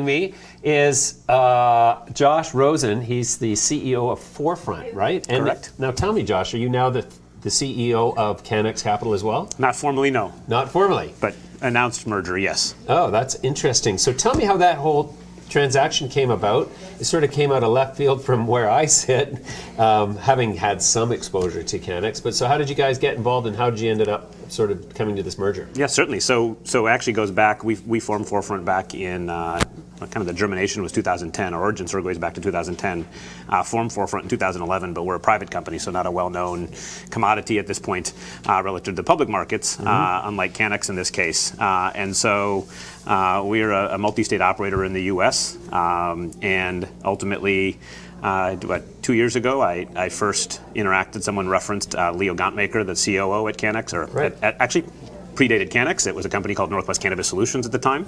joining me is Josh Rosen. He's the CEO of 4Front, right? Correct. Now tell me, Josh, are you now the CEO of Cannex Capital as well? Not formally, no. Not formally. But announced merger, yes. Oh, that's interesting. So tell me how that whole transaction came about. It sort of came out of left field from where I sit, having had some exposure to Cannex. But so how did you guys get involved, and how did you end up sort of coming to this merger? Yeah, certainly. So it actually goes back. We formed 4Front back in kind of the germination was 2010. Our origin sort of goes back to 2010. Formed 4Front in 2011, but we're a private company, so not a well-known commodity at this point relative to the public markets, unlike Cannex in this case. And so we're a multi-state operator in the U.S. And ultimately, 2 years ago, I first interacted. Someone referenced Leo Gantmaker, the COO at Cannex, or right. Actually predated Cannex. It was a company called Northwest Cannabis Solutions at the time.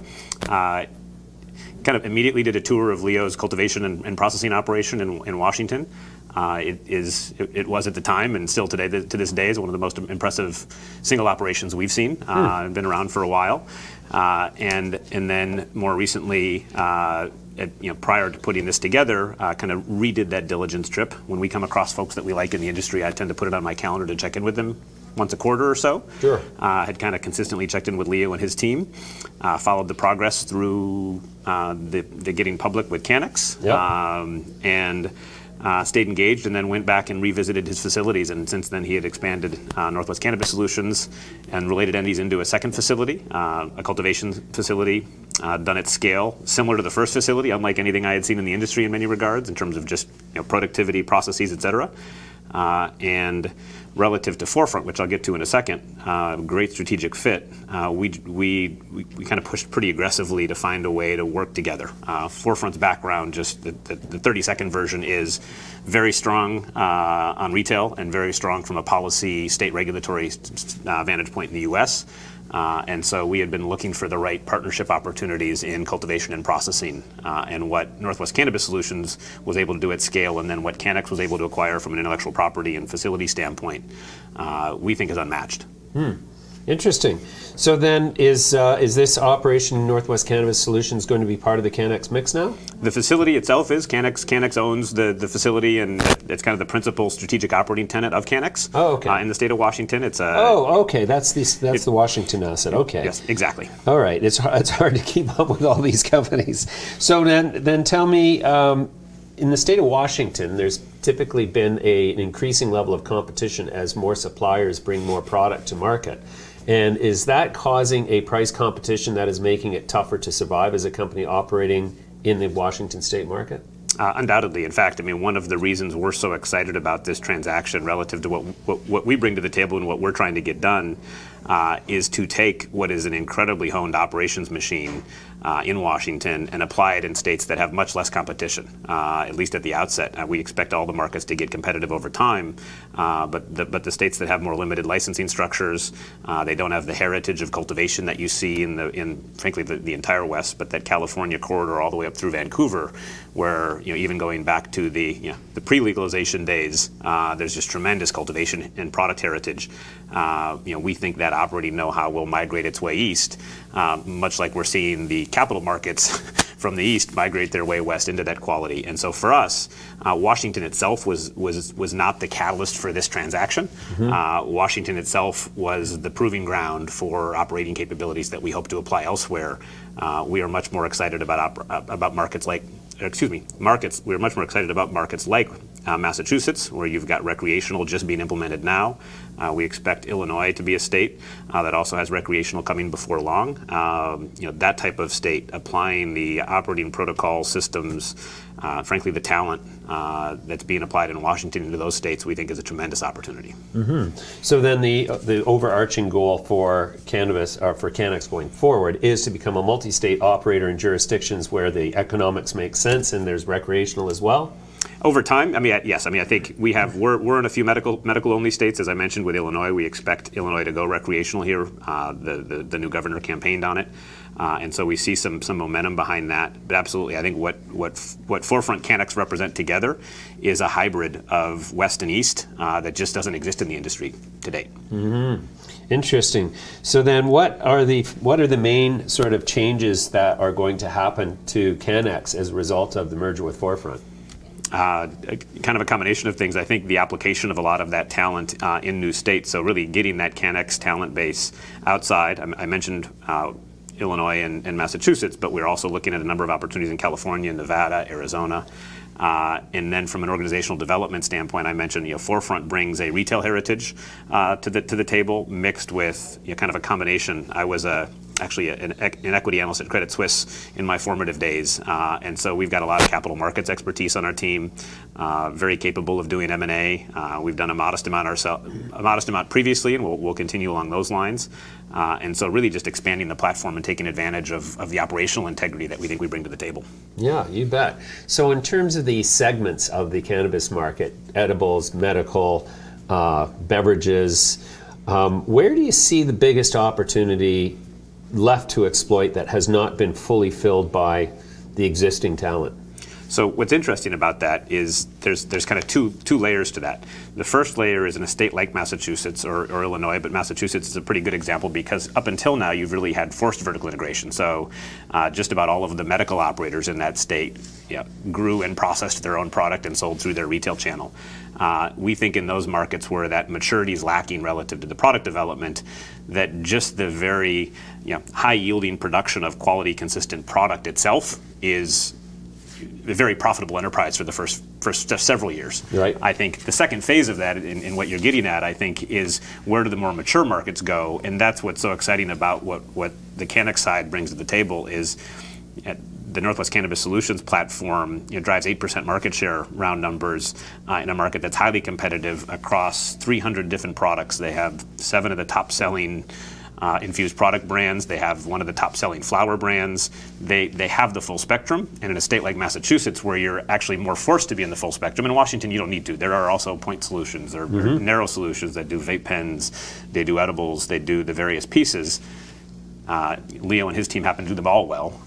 Kind of immediately did a tour of Leo's cultivation and processing operation in Washington. It was at the time, and still today, to this day, is one of the most impressive single operations we've seen. Been around for a while, and then more recently, prior to putting this together, kind of redid that diligence trip. When we come across folks that we like in the industry, I tend to put it on my calendar to check in with them once a quarter or so. Sure. Had kind of consistently checked in with Leo and his team, followed the progress through the getting public with Cannex, and stayed engaged, and then went back and revisited his facilities. And since then, he had expanded Northwest Cannabis Solutions and related entities into a second facility, a cultivation facility, done at scale, similar to the first facility, unlike anything I had seen in the industry in many regards, in terms of just productivity, processes, et cetera. And relative to 4Front, which I'll get to in a second, great strategic fit. We kind of pushed pretty aggressively to find a way to work together. 4Front's background, just the 30-second version, is very strong on retail and very strong from a policy, state regulatory vantage point in the U.S. And so we had been looking for the right partnership opportunities in cultivation and processing, and what Northwest Cannabis Solutions was able to do at scale, and then what Cannex was able to acquire from an intellectual property and facility standpoint, we think is unmatched. Interesting. So then, is this operation Northwest Cannabis Solutions going to be part of the Cannex mix now? The facility itself is Cannex. Cannex owns the facility, and it's kind of the principal strategic operating tenant of Cannex. Oh, okay. In the state of Washington, it's a. Oh, okay. That's the Washington asset. Okay. Yes, exactly. All right. It's hard to keep up with all these companies. So then tell me. In the state of Washington, there's typically been an increasing level of competition as more suppliers bring more product to market. And is that causing a price competition that is making it tougher to survive as a company operating in the Washington state market? Undoubtedly. In fact, I mean, one of the reasons we're so excited about this transaction relative to what we bring to the table and what we're trying to get done is to take what is an incredibly honed operations machine in Washington and apply it in states that have much less competition, at least at the outset. We expect all the markets to get competitive over time, but the states that have more limited licensing structures, they don't have the heritage of cultivation that you see in frankly the entire West, but that California corridor all the way up through Vancouver, where even going back to the pre-legalization days, there's just tremendous cultivation and product heritage. We think that operating know-how will migrate its way east, much like we're seeing the capital markets from the east migrate their way west into that quality. And so for us, Washington itself was not the catalyst for this transaction. Washington itself was the proving ground for operating capabilities that we hope to apply elsewhere. We are much more excited about markets like. We're much more excited about markets like Massachusetts, where you've got recreational just being implemented now. We expect Illinois to be a state that also has recreational coming before long. That type of state, applying the operating protocol systems, frankly, the talent that's being applied in Washington into those states, we think is a tremendous opportunity. So then the overarching goal for cannabis, or for Cannex going forward, is to become a multi-state operator in jurisdictions where the economics make sense and there's recreational as well? Over time, yes. I think we're in a few medical-only states. As I mentioned, with Illinois, we expect Illinois to go recreational here. The new governor campaigned on it, and so we see some momentum behind that. But absolutely, I think what 4Front Cannex represent together is a hybrid of West and East that just doesn't exist in the industry to date. Interesting. So then what are the main sort of changes that are going to happen to Cannex as a result of the merger with 4Front? Kind of a combination of things. I think the application of a lot of that talent in new states, so really getting that Cannex talent base outside. I mentioned Illinois and Massachusetts, but we're also looking at a number of opportunities in California, Nevada, Arizona. And then from an organizational development standpoint, I mentioned 4Front brings a retail heritage to the table, mixed with kind of a combination. I was actually an equity analyst at Credit Suisse in my formative days, and so we've got a lot of capital markets expertise on our team. Very capable of doing M&A. We've done a modest amount previously, and we'll continue along those lines. And so really just expanding the platform and taking advantage of the operational integrity that we think we bring to the table. Yeah, you bet. So in terms of the segments of the cannabis market, edibles, medical, beverages, where do you see the biggest opportunity left to exploit that has not been fully filled by the existing talent? So what's interesting about that is there's kind of two layers to that. The first layer is in a state like Massachusetts or Illinois, but Massachusetts is a pretty good example because up until now you've really had forced vertical integration. So just about all of the medical operators in that state grew and processed their own product and sold through their retail channel. We think in those markets where that maturity is lacking relative to the product development, that just the very high yielding production of quality consistent product itself is a very profitable enterprise for the first several years. Right. I think the second phase of that, in what you're getting at, I think, is where do the more mature markets go, and that's what's so exciting about what the Cannex side brings to the table is the Northwest Cannabis Solutions platform drives 8% market share, round numbers, in a market that's highly competitive across 300 different products. They have 7 of the top selling infused product brands. They have one of the top selling flower brands. They have the full spectrum, and in a state like Massachusetts where you're actually more forced to be in the full spectrum, in Washington you don't need to. There are also point solutions, there are narrow solutions that do vape pens, they do edibles, they do the various pieces. Leo and his team happen to do them all well.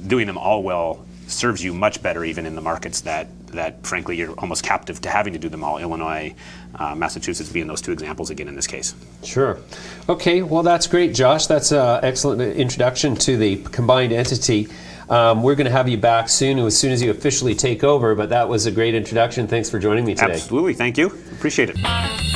Doing them all well serves you much better even in the markets that frankly you're almost captive to having to do them all. Illinois, Massachusetts being those two examples again in this case. Sure. Okay, well that's great, Josh. That's an excellent introduction to the combined entity. We're going to have you back soon as you officially take over, but that was a great introduction. Thanks for joining me today. Absolutely, thank you. Appreciate it.